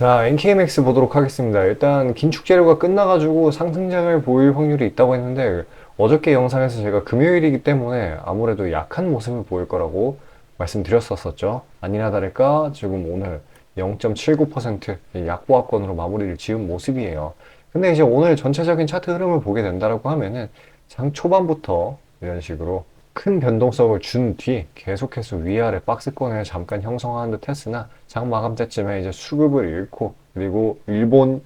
자, NKMX 보도록 하겠습니다. 일단 긴축 재료가 끝나가지고 상승장을 보일 확률이 있다고 했는데 어저께 영상에서 제가 금요일이기 때문에 아무래도 약한 모습을 보일 거라고 말씀드렸었죠. 아니나 다를까 지금 오늘 0.79% 약보합권으로 마무리를 지은 모습이에요. 근데 이제 오늘 전체적인 차트 흐름을 보게 된다고 하면은 장 초반부터 이런 식으로 큰 변동성을 준 뒤 계속해서 위아래 박스권을 잠깐 형성하는 듯 했으나 장 마감 때쯤에 이제 수급을 잃고, 그리고 일본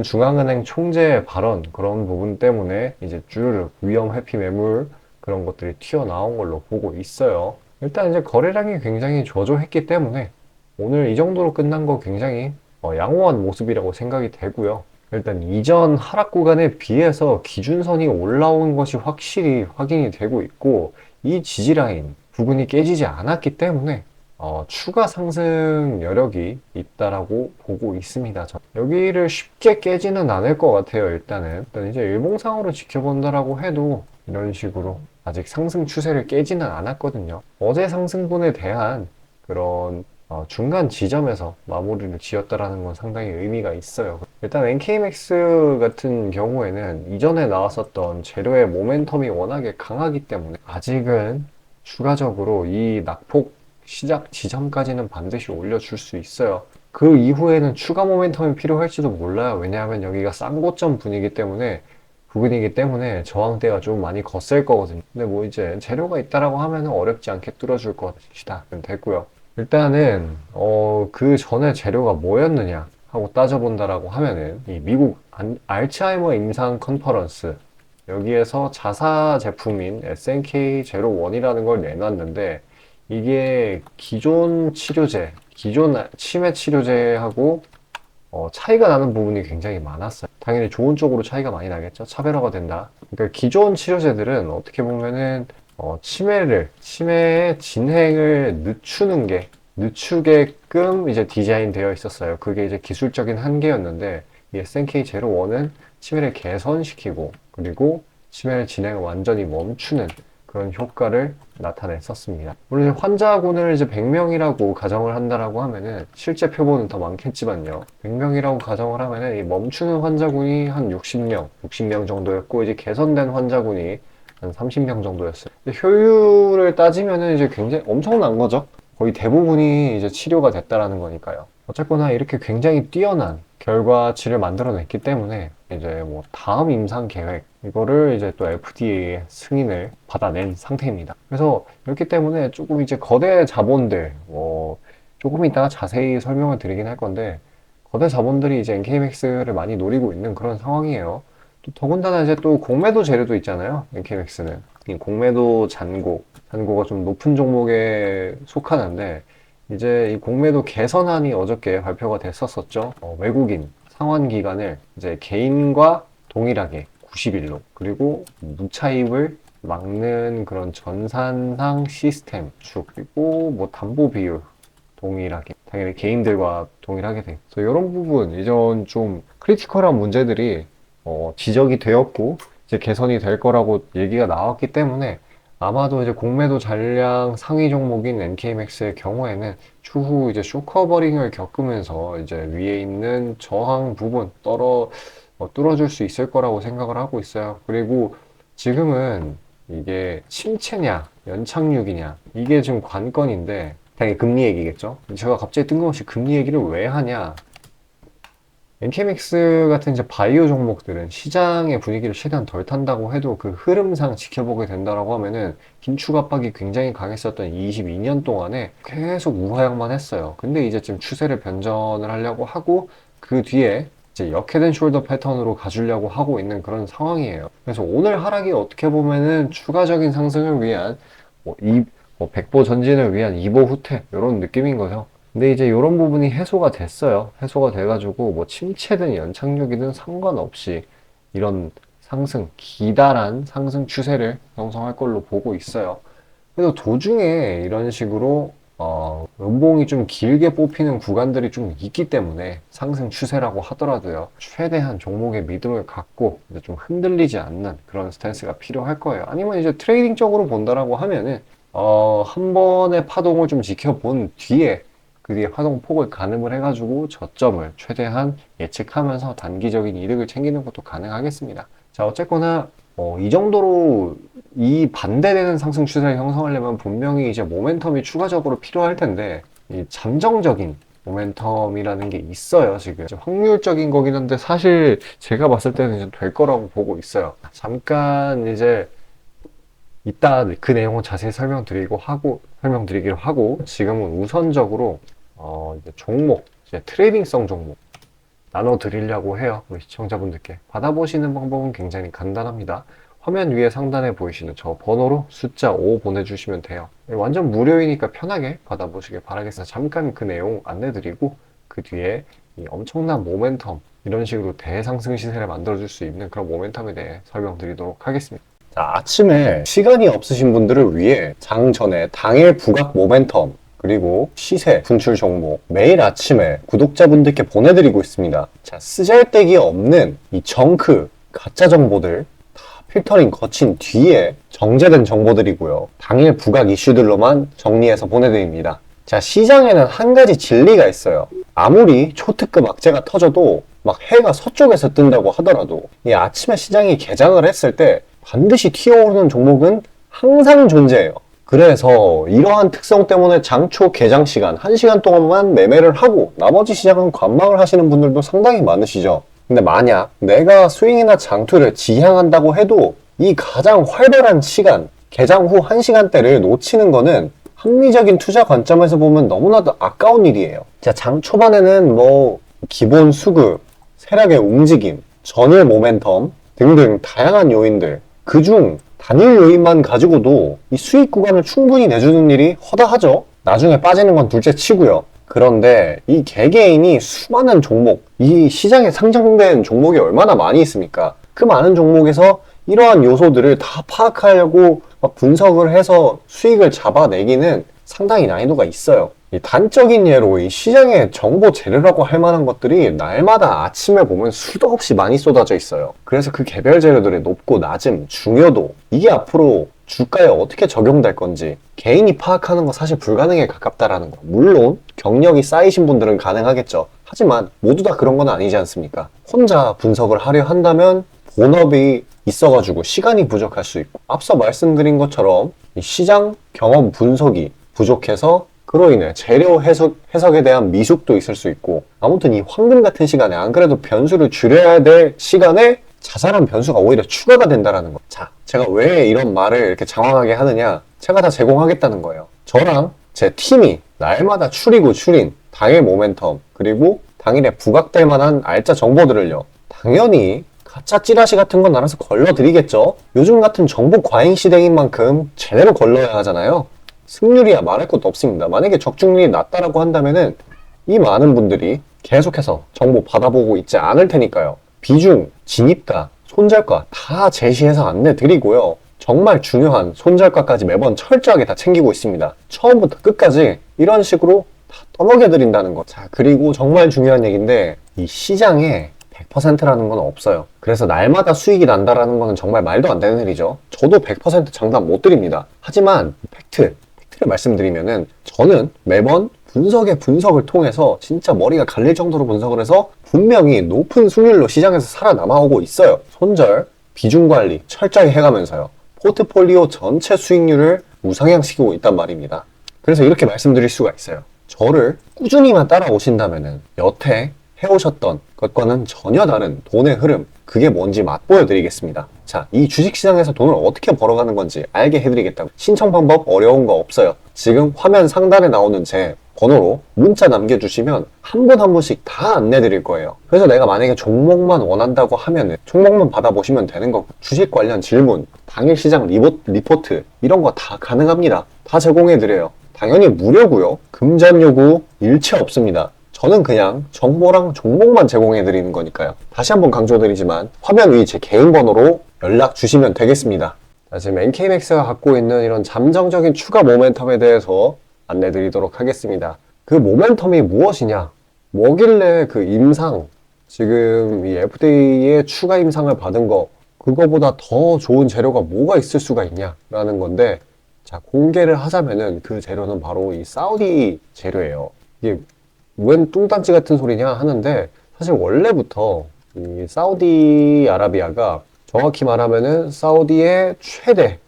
중앙은행 총재 발언 그런 부분 때문에 이제 주르륵 위험 회피 매물 그런 것들이 튀어나온 걸로 보고 있어요. 일단 이제 거래량이 굉장히 저조했기 때문에 오늘 이 정도로 끝난 거 굉장히 양호한 모습이라고 생각이 되고요. 일단 이전 하락 구간에 비해서 기준선이 올라온 것이 확실히 확인이 되고 있고, 이 지지라인 부근이 깨지지 않았기 때문에 추가 상승 여력이 있다라고 보고 있습니다. 여기를 쉽게 깨지는 않을 것 같아요. 일단 이제 일봉상으로 지켜본다라고 해도 이런 식으로 아직 상승 추세를 깨지는 않았거든요. 어제 상승분에 대한 그런 중간 지점에서 마무리를 지었다라는 건 상당히 의미가 있어요. 일단 NKMX 같은 경우에는 이전에 나왔었던 재료의 모멘텀이 워낙에 강하기 때문에 아직은 추가적으로 이 낙폭 시작 지점까지는 반드시 올려줄 수 있어요. 그 이후에는 추가 모멘텀이 필요할지도 몰라요. 왜냐하면 여기가 쌍고점 부분이기 때문에 저항대가 좀 많이 거셀 거거든요. 근데 뭐 이제 재료가 있다라고 하면 어렵지 않게 뚫어줄 것이다. 그럼 됐고요. 일단은 그 전에 재료가 뭐였느냐 하고 따져본다라고 하면은 이 미국 알츠하이머 임상 컨퍼런스, 여기에서 자사 제품인 SNK 제로원이라는 걸 내놨는데, 이게 기존 치료제, 기존 치매 치료제하고 차이가 나는 부분이 굉장히 많았어요. 당연히 좋은 쪽으로 차이가 많이 나겠죠. 차별화가 된다. 그러니까 기존 치료제들은 어떻게 보면은 치매의 진행을 늦추게끔 이제 디자인 되어 있었어요. 그게 이제 기술적인 한계였는데, 이 SNK01은 치매를 개선시키고, 그리고 치매의 진행을 완전히 멈추는 그런 효과를 나타냈었습니다. 물론 환자군을 이제 100명이라고 가정을 한다라고 하면은 실제 표본은 더 많겠지만요. 100명이라고 가정을 하면은 이 멈추는 환자군이 한 60명 정도였고, 이제 개선된 환자군이 한 30명 정도였어요. 효율을 따지면은 이제 굉장히 엄청난 거죠. 거의 대부분이 이제 치료가 됐다라는 거니까요. 어쨌거나 이렇게 굉장히 뛰어난 결과치를 만들어냈기 때문에 이제 뭐 다음 임상 계획 이거를 이제 또 FDA의 승인을 받아낸 상태입니다. 그래서 그렇기 때문에 조금 이제 거대 자본들 조금 이따가 자세히 설명을 드리긴 할 건데, 거대 자본들이 이제 NKMX를 많이 노리고 있는 그런 상황이에요. 또 더군다나 이제 또 공매도 재료도 있잖아요. NKMX는 이 공매도 잔고가 좀 높은 종목에 속하는데, 이제 이 공매도 개선안이 어저께 발표가 됐었었죠. 외국인 상환 기간을 이제 개인과 동일하게 90일로, 그리고 무차입을 막는 그런 전산상 시스템 그리고 뭐 담보 비율 동일하게, 당연히 개인들과 동일하게 돼. 그래서 이런 부분, 이전 좀 크리티컬한 문제들이 지적이 되었고 이제 개선이 될 거라고 얘기가 나왔기 때문에, 아마도 이제 공매도 잔량 상위 종목인 NKMX의 경우에는 추후 이제 쇼커버링을 겪으면서 이제 위에 있는 저항 부분 뚫어줄 수 있을 거라고 생각을 하고 있어요. 그리고 지금은 이게 침체냐 연착륙이냐 이게 지금 관건인데, 당연히 금리 얘기겠죠. 제가 갑자기 뜬금없이 금리 얘기를 왜 하냐, NKMX 같은 이제 바이오 종목들은 시장의 분위기를 최대한 덜 탄다고 해도 그 흐름상 지켜보게 된다라고 하면은 긴축 압박이 굉장히 강했었던 22년 동안에 계속 우하향만 했어요. 근데 이제 지금 추세를 변전을 하려고 하고, 그 뒤에 이제 역헤드 앤 숄더 패턴으로 가주려고 하고 있는 그런 상황이에요. 그래서 오늘 하락이 어떻게 보면은 추가적인 상승을 위한 백보 전진을 위한 2보 후퇴 이런 느낌인 거죠. 근데 이제 이런 부분이 해소가 됐어요. 해소가 돼가지고 뭐 침체든 연착륙이든 상관없이 이런 기다란 상승 추세를 형성할 걸로 보고 있어요. 그래서 도중에 이런 식으로 음봉이 좀 길게 뽑히는 구간들이 좀 있기 때문에 상승 추세라고 하더라도요, 최대한 종목의 믿음을 갖고 이제 좀 흔들리지 않는 그런 스탠스가 필요할 거예요. 아니면 이제 트레이딩적으로 본다라고 하면은 한 번의 파동을 좀 지켜본 뒤에 그 뒤에 파동폭을 가늠을 해가지고 저점을 최대한 예측하면서 단기적인 이득을 챙기는 것도 가능하겠습니다. 자, 어쨌거나 이 정도로 이 반대되는 상승 추세를 형성하려면 분명히 이제 모멘텀이 추가적으로 필요할 텐데, 이 잠정적인 모멘텀이라는 게 있어요. 지금 확률적인 거긴 한데 사실 제가 봤을 때는 이제 될 거라고 보고 있어요. 잠깐 이제 이따 그 내용은 자세히 설명드리기로 하고, 지금은 우선적으로 이제 종목, 이제 트레이딩성 종목 나눠드리려고 해요. 우리 시청자분들께 받아보시는 방법은 굉장히 간단합니다. 화면 위에 상단에 보이시는 저 번호로 숫자 5 보내주시면 돼요. 완전 무료이니까 편하게 받아보시길 바라겠습니다. 잠깐 그 내용 안내드리고 그 뒤에 이 엄청난 모멘텀, 이런 식으로 대상승 시세를 만들어줄 수 있는 그런 모멘텀에 대해 설명드리도록 하겠습니다. 자, 아침에 시간이 없으신 분들을 위해 장 전에 당일 부각 모멘텀 그리고 시세 분출 종목 매일 아침에 구독자분들께 보내드리고 있습니다. 자, 쓰잘데기 없는 이 정크 가짜 정보들 다 필터링 거친 뒤에 정제된 정보들이고요. 당일 부각 이슈들로만 정리해서 보내드립니다. 자, 시장에는 한 가지 진리가 있어요. 아무리 초특급 악재가 터져도 막 해가 서쪽에서 뜬다고 하더라도 이 아침에 시장이 개장을 했을 때 반드시 튀어오르는 종목은 항상 존재해요. 그래서 이러한 특성 때문에 장초 개장 시간 1시간 동안만 매매를 하고 나머지 시장은 관망을 하시는 분들도 상당히 많으시죠. 근데 만약 내가 스윙이나 장투를 지향한다고 해도 이 가장 활발한 시간, 개장 후 1시간대를 놓치는 거는 합리적인 투자 관점에서 보면 너무나도 아까운 일이에요. 자, 장 초반에는 뭐 기본 수급, 세력의 움직임, 전일 모멘텀 등등 다양한 요인들, 그중 단일 요인만 가지고도 이 수익 구간을 충분히 내주는 일이 허다하죠. 나중에 빠지는 건 둘째 치고요. 그런데 이 개개인이 수많은 종목, 이 시장에 상장된 종목이 얼마나 많이 있습니까? 그 많은 종목에서 이러한 요소들을 다 파악하려고 분석을 해서 수익을 잡아내기는 상당히 난이도가 있어요. 이 단적인 예로 이 시장의 정보 재료라고 할 만한 것들이 날마다 아침에 보면 수도 없이 많이 쏟아져 있어요. 그래서 그 개별 재료들의 높고 낮음, 중요도, 이게 앞으로 주가에 어떻게 적용될 건지 개인이 파악하는 거 사실 불가능에 가깝다라는 거. 물론 경력이 쌓이신 분들은 가능하겠죠. 하지만 모두 다 그런 건 아니지 않습니까? 혼자 분석을 하려 한다면 본업이 있어가지고 시간이 부족할 수 있고, 앞서 말씀드린 것처럼 이 시장 경험 분석이 부족해서 그로 인해 재료 해석에 대한 미숙도 있을 수 있고, 아무튼 이 황금 같은 시간에 안 그래도 변수를 줄여야 될 시간에 자잘한 변수가 오히려 추가가 된다는 거. 자, 제가 왜 이런 말을 이렇게 장황하게 하느냐, 제가 다 제공하겠다는 거예요. 저랑 제 팀이 날마다 추린 당일 모멘텀 그리고 당일에 부각될 만한 알짜 정보들을요, 당연히 가짜 찌라시 같은 건 알아서 걸러드리겠죠. 요즘 같은 정보 과잉 시대인 만큼 제대로 걸러야 하잖아요. 승률이야 말할 것도 없습니다. 만약에 적중률이 낮다라고 한다면은 이 많은 분들이 계속해서 정보 받아보고 있지 않을 테니까요. 비중, 진입가, 손절가 다 제시해서 안내 드리고요. 정말 중요한 손절가까지 매번 철저하게 다 챙기고 있습니다. 처음부터 끝까지 이런 식으로 다 떠먹여 드린다는 거. 자, 그리고 정말 중요한 얘기인데, 이 시장에 100%라는 건 없어요. 그래서 날마다 수익이 난다라는 거는 정말 말도 안 되는 일이죠. 저도 100% 장담 못 드립니다. 하지만 팩트를 말씀드리면은 저는 매번 분석을 통해서 진짜 머리가 갈릴 정도로 분석을 해서 분명히 높은 수익률로 시장에서 살아남아오고 있어요. 손절, 비중 관리 철저히 해가면서요. 포트폴리오 전체 수익률을 우상향시키고 있단 말입니다. 그래서 이렇게 말씀드릴 수가 있어요. 저를 꾸준히만 따라오신다면은 여태 해오셨던 것과는 전혀 다른 돈의 흐름, 그게 뭔지 맛보여 드리겠습니다. 자, 이 주식시장에서 돈을 어떻게 벌어가는 건지 알게 해드리겠다고. 신청 방법 어려운 거 없어요. 지금 화면 상단에 나오는 제 번호로 문자 남겨주시면 한 분 한 분씩 다 안내드릴 거예요. 그래서 내가 만약에 종목만 원한다고 하면은 종목만 받아보시면 되는 거고, 주식 관련 질문, 당일 시장 리포트 이런 거 다 가능합니다. 다 제공해드려요. 당연히 무료고요. 금전 요구 일체 없습니다. 저는 그냥 정보랑 종목만 제공해드리는 거니까요. 다시 한번 강조드리지만 화면 위 제 개인 번호로 연락 주시면 되겠습니다. 자, 지금 NK맥스가 갖고 있는 이런 잠정적인 추가 모멘텀에 대해서 안내드리도록 하겠습니다. 그 모멘텀이 무엇이냐? 뭐길래 그 임상, 지금 이 FDA의 추가 임상을 받은 거, 그거보다 더 좋은 재료가 뭐가 있을 수가 있냐라는 건데, 자, 공개를 하자면은 그 재료는 바로 이 사우디 재료예요. 이게 웬 뚱딴지 같은 소리냐 하는데 사실 원래부터 이 사우디아라비아가 정확히 말하면은 사우디의 최대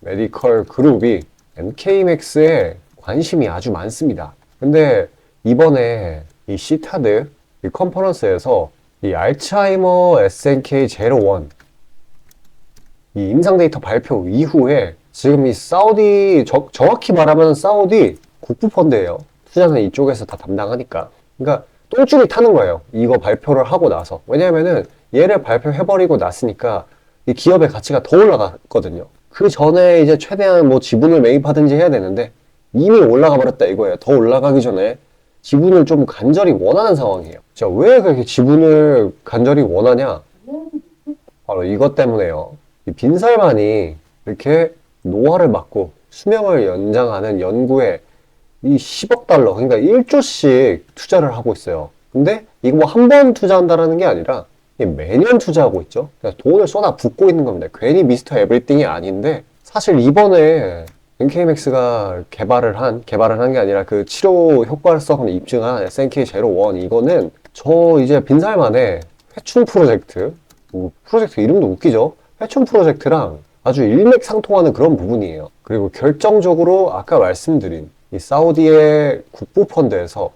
메디컬 그룹이 MK맥스에 관심이 아주 많습니다. 근데 이번에 이 시타드 이 컨퍼런스에서 이 알츠하이머 SNK01 이 임상 데이터 발표 이후에 지금 이 사우디 정확히 말하면 사우디 국부펀드예요. 투자는 이쪽에서 다 담당하니까. 그러니까 똥줄이 타는 거예요. 이거 발표를 하고 나서. 왜냐면은 얘를 발표해버리고 났으니까 이 기업의 가치가 더 올라갔거든요. 그 전에 이제 최대한 뭐 지분을 매입하든지 해야 되는데 이미 올라가 버렸다 이거예요. 더 올라가기 전에 지분을 좀 간절히 원하는 상황이에요. 자, 왜 그렇게 지분을 간절히 원하냐? 바로 이것 때문에요. 이 빈살만이 이렇게 노화를 막고 수명을 연장하는 연구에 이 10억 달러, 그러니까 1조씩 투자를 하고 있어요. 근데 이거 뭐 한 번 투자한다라는 게 아니라 매년 투자하고 있죠. 그러니까 돈을 쏟아 붓고 있는 겁니다. 괜히 미스터 에브리띵이 아닌데 사실 이번에 NK맥스가 개발을 한 게 아니라 그 치료 효과성을 입증한 SNK01 이거는 저 이제 빈살만의 회춘 프로젝트 프로젝트 이름도 웃기죠. 회춘 프로젝트랑 아주 일맥상통하는 그런 부분이에요. 그리고 결정적으로 아까 말씀드린 이 사우디의 국부펀드에서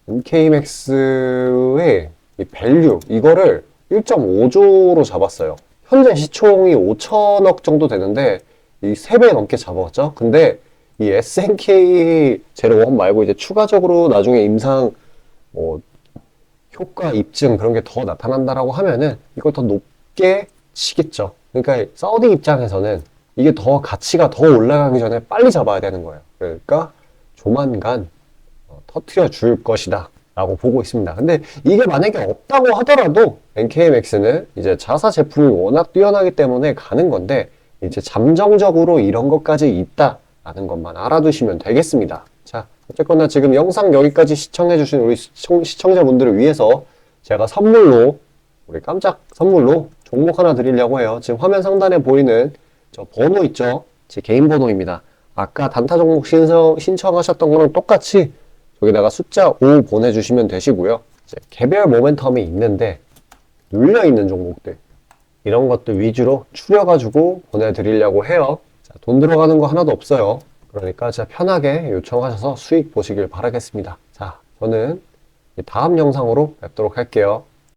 MK맥스의 이 밸류 이거를 1.5조로 잡았어요. 현재 시총이 5천억 정도 되는데 이 3배 넘게 잡았죠. 근데 이 SNK01 말고 이제 추가적으로 나중에 임상 뭐 효과 입증 그런 게 더 나타난다라고 하면은 이걸 더 높게 치겠죠. 그러니까 사우디 입장에서는 이게 더 가치가 더 올라가기 전에 빨리 잡아야 되는 거예요. 그러니까 조만간 터트려 줄 것이다 라고 보고 있습니다. 근데 이게 만약에 없다고 하더라도 NK맥스는 이제 자사 제품이 워낙 뛰어나기 때문에 가는 건데 이제 잠정적으로 이런 것까지 있다라는 것만 알아두시면 되겠습니다. 자, 어쨌거나 지금 영상 여기까지 시청해주신 우리 시청자분들을 위해서 제가 선물로 우리 깜짝 선물로 종목 하나 드리려고 해요. 지금 화면 상단에 보이는 저 번호 있죠? 제 개인 번호입니다. 아까 단타 종목 신청하셨던 거랑 똑같이 여기다가 숫자 5 보내주시면 되시고요. 이제 개별 모멘텀이 있는데 눌려있는 종목들 이런 것들 위주로 추려가지고 보내드리려고 해요. 자, 돈 들어가는 거 하나도 없어요. 그러니까 진짜 편하게 요청하셔서 수익 보시길 바라겠습니다. 자, 저는 다음 영상으로 뵙도록 할게요.